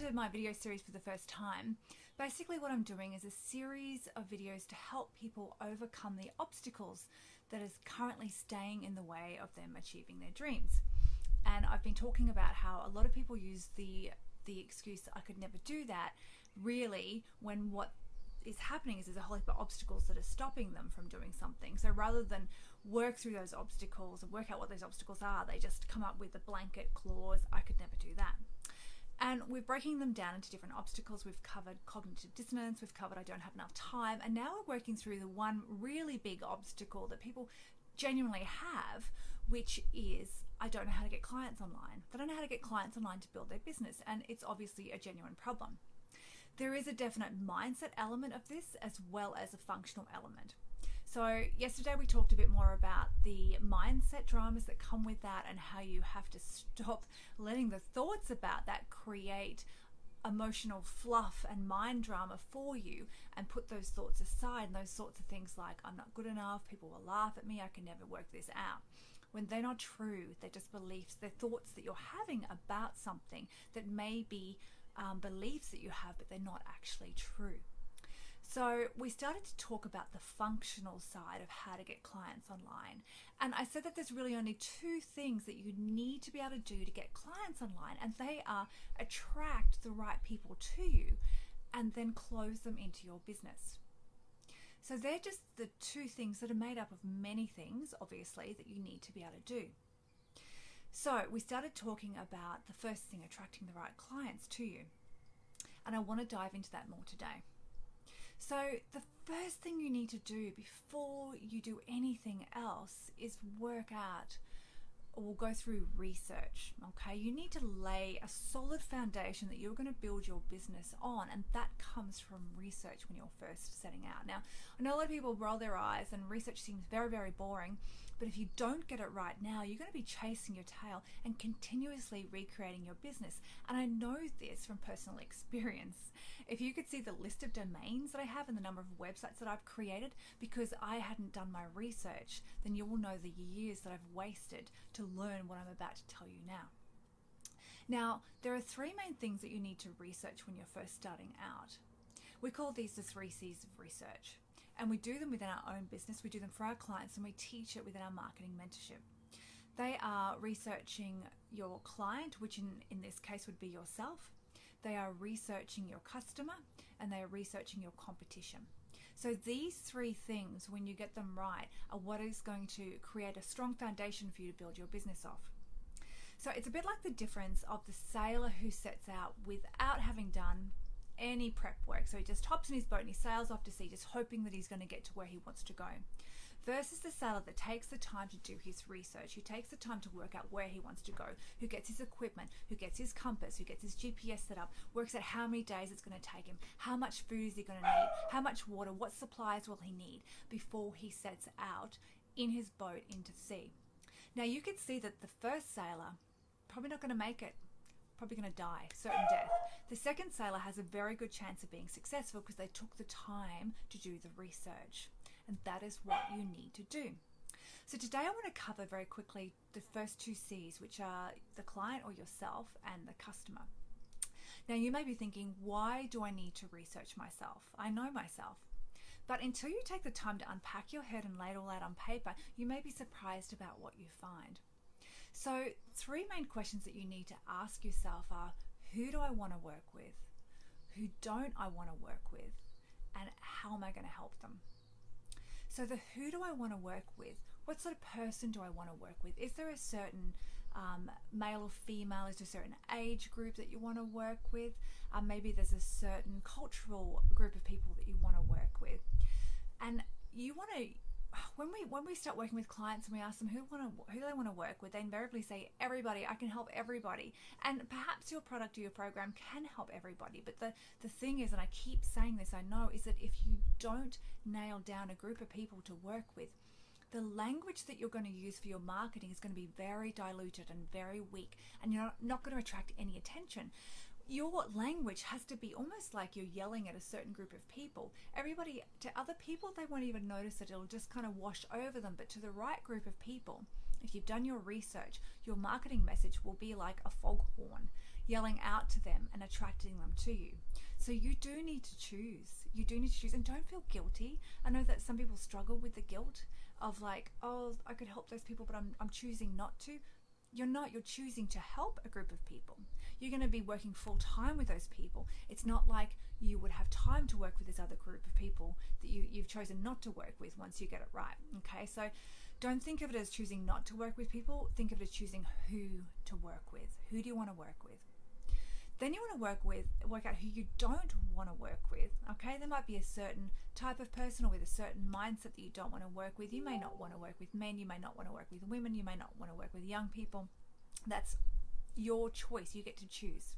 to my video series for the first time, basically what I'm doing is a series of videos to help people overcome the obstacles that is currently staying in the way of them achieving their dreams. And I've been talking about how a lot of people use the excuse, I could never do that, really, when what is happening is there's a whole heap of obstacles that are stopping them from doing something. So rather than work through those obstacles and work out what those obstacles are, they just come up with a blanket clause, I could never do that. And we're breaking them down into different obstacles. We've covered cognitive dissonance, we've covered I don't have enough time, and now we're working through the one really big obstacle that people genuinely have, which is I don't know how to get clients online. They don't know how to get clients online to build their business, and it's obviously a genuine problem. There is a definite mindset element of this as well as a functional element. So yesterday we talked a bit more about the mindset dramas that come with that and how you have to stop letting the thoughts about that create emotional fluff and mind drama for you and put those thoughts aside, and those sorts of things like I'm not good enough, people will laugh at me, I can never work this out. When they're not true, they're just beliefs, they're thoughts that you're having about something that may be beliefs that you have, but they're not actually true. So we started to talk about the functional side of how to get clients online. And I said that there's really only two things that you need to be able to do to get clients online, and they are attract the right people to you and then close them into your business. So they're just the two things that are made up of many things, obviously, that you need to be able to do. So we started talking about the first thing, attracting the right clients to you. And I want to dive into that more today. So the first thing you need to do before you do anything else is work out or go through research, okay? You need to lay a solid foundation that you're going to build your business on, and that comes from research when you're first setting out. Now, I know a lot of people roll their eyes and research seems very, very boring, but if you don't get it right now, you're going to be chasing your tail and continuously recreating your business. And I know this from personal experience. If you could see the list of domains that I have and the number of websites that I've created because I hadn't done my research, then you will know the years that I've wasted to learn what I'm about to tell you now. Now, there are three main things that you need to research when you're first starting out. We call these the 3 C's of research, and we do them within our own business. We do them for our clients, and we teach it within our marketing mentorship. They are researching your client, which in this case would be yourself. They are researching your customer, and they are researching your competition. So these three things, when you get them right, are what is going to create a strong foundation for you to build your business off. So it's a bit like the difference of the sailor who sets out without having done any prep work. So he just hops in his boat and he sails off to sea, just hoping that he's going to get to where he wants to go. Versus the sailor that takes the time to do his research, who takes the time to work out where he wants to go, who gets his equipment, who gets his compass, who gets his GPS set up, works out how many days it's going to take him, how much food is he going to need, how much water, what supplies will he need before he sets out in his boat into sea. Now you can see that the first sailor probably not going to make it, probably going to die, certain death. The second sailor has a very good chance of being successful because they took the time to do the research. And that is what you need to do. So today I want to cover very quickly the first 2 C's, which are the client or yourself and the customer. Now you may be thinking, why do I need to research myself? I know myself. But until you take the time to unpack your head and lay it all out on paper, you may be surprised about what you find. So 3 main questions that you need to ask yourself are, who do I want to work with? Who don't I want to work with? And how am I going to help them? So the who do I want to work with? What sort of person do I want to work with? Is there a certain male or female? Is there a certain age group that you want to work with? Maybe there's a certain cultural group of people that you want to work with. And you want to, when we start working with clients and we ask them who do they want to work with, they invariably say everybody. I can help everybody. And perhaps your product or your program can help everybody. But the thing is, and I keep saying this, I know, is that if you don't nail down a group of people to work with, the language that you're going to use for your marketing is going to be very diluted and very weak, and you're not going to attract any attention. Your language has to be almost like you're yelling at a certain group of people. Everybody, to other people, they won't even notice it. It'll just kind of wash over them. But to the right group of people, if you've done your research, your marketing message will be like a foghorn. yelling out to them and attracting them to you. So you do need to choose. You do need to choose, and don't feel guilty. I know that some people struggle with the guilt of like, oh, I could help those people, but I'm choosing not to. You're not. You're choosing to help a group of people. You're going to be working full time with those people. It's not like you would have time to work with this other group of people that you've chosen not to work with once you get it right. Okay, so don't think of it as choosing not to work with people. Think of it as choosing who to work with. Who do you want to work with? Then you want to work out who you don't want to work with. Okay, there might be a certain type of person or with a certain mindset that you don't want to work with. You may not want to work with men. You may not want to work with women. You may not want to work with young people. That's your choice. You get to choose.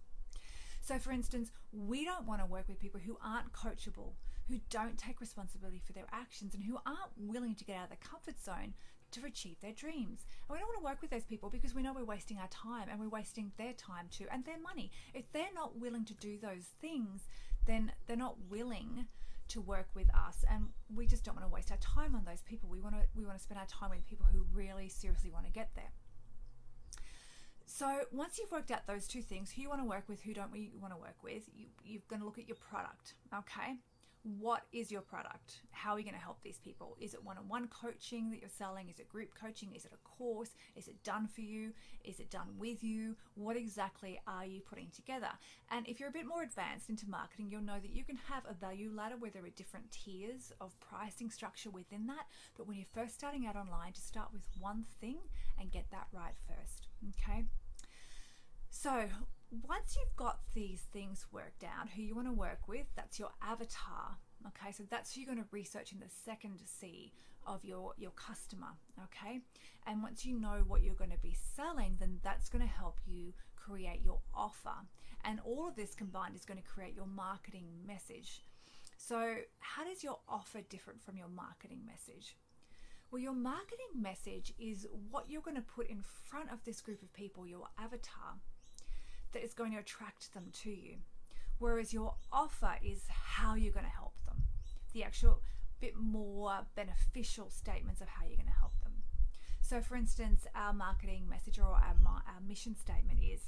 So for instance, we don't want to work with people who aren't coachable, who don't take responsibility for their actions, and who aren't willing to get out of their comfort zone to achieve their dreams. And we don't want to work with those people because we know we're wasting our time, and we're wasting their time too, and their money. If they're not willing to do those things, then they're not willing to work with us, and we just don't want to waste our time on those people. We want to spend our time with people who really seriously want to get there. So once you've worked out those two things, who you want to work with, who don't we want to work with, you're going to look at your product. Okay, what is your product? How are you going to help these people? Is it one-on-one coaching that you're selling? Is it group coaching? Is it a course? Is it done for you? Is it done with you? What exactly are you putting together? And if you're a bit more advanced into marketing, you'll know that you can have a value ladder where there are different tiers of pricing structure within that. But when you're first starting out online, just start with one thing and get that right first. Okay. So once you've got these things worked out, who you want to work with, that's your avatar. Okay, so that's who you're going to research in the second C of your customer. Okay, and once you know what you're going to be selling, then that's going to help you create your offer. And all of this combined is going to create your marketing message. So how does your offer differ from your marketing message? Well, your marketing message is what you're going to put in front of this group of people, your avatar, that is going to attract them to you. Whereas your offer is how you're going to help them. The actual bit more beneficial statements of how you're going to help them. So for instance, our marketing message or our mission statement is,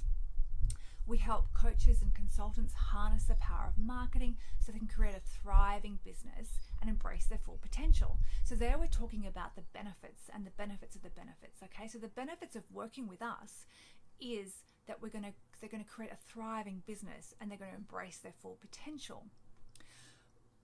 we help coaches and consultants harness the power of marketing so they can create a thriving business and embrace their full potential. So there we're talking about the benefits and the benefits of the benefits. Okay, so the benefits of working with us is that they're going to create a thriving business and they're going to embrace their full potential.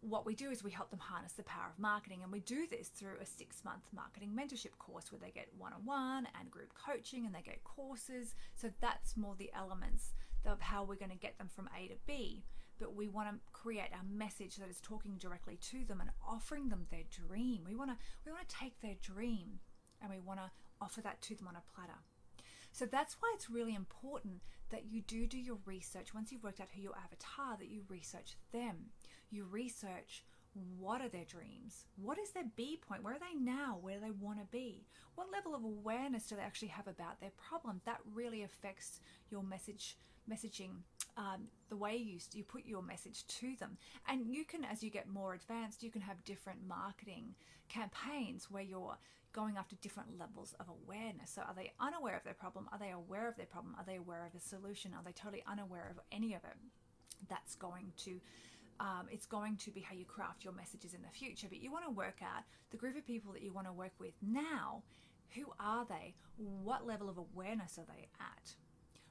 What we do is we help them harness the power of marketing, and we do this through a 6-month marketing mentorship course where they get one-on-one and group coaching, and they get courses. So that's more the elements of how we're going to get them from A to B. But we want to create a message that is talking directly to them and offering them their dream. We want to take their dream and we want to offer that to them on a platter. So that's why it's really important that you do your research. Once you've worked out who your avatar, that you research them. You research, what are their dreams? What is their B point? Where are they now? Where do they want to be? What level of awareness do they actually have about their problem? That really affects your messaging, the way you put your message to them. And you can, as you get more advanced, you can have different marketing campaigns where you're going after different levels of awareness. So are they unaware of their problem? Are they aware of their problem? Are they aware of the solution? Are they totally unaware of any of it? That's going to it's going to be how you craft your messages in the future. But you want to work out the group of people that you want to work with now. Who are they? What level of awareness are they at?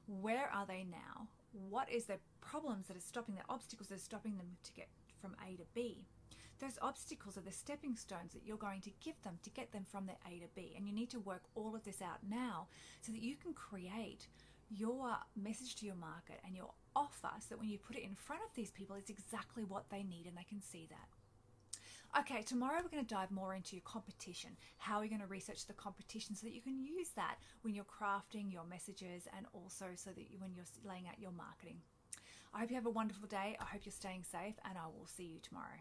Where are they now? What is their problems that are stopping, their obstacles that are stopping them to get from A to B? Those obstacles are the stepping stones that you're going to give them to get them from their A to B. And you need to work all of this out now so that you can create your message to your market and your offer so that when you put it in front of these people, it's exactly what they need and they can see that. Okay, tomorrow we're going to dive more into your competition. How are you going to research the competition so that you can use that when you're crafting your messages, and also so that when you're laying out your marketing. I hope you have a wonderful day. I hope you're staying safe, and I will see you tomorrow.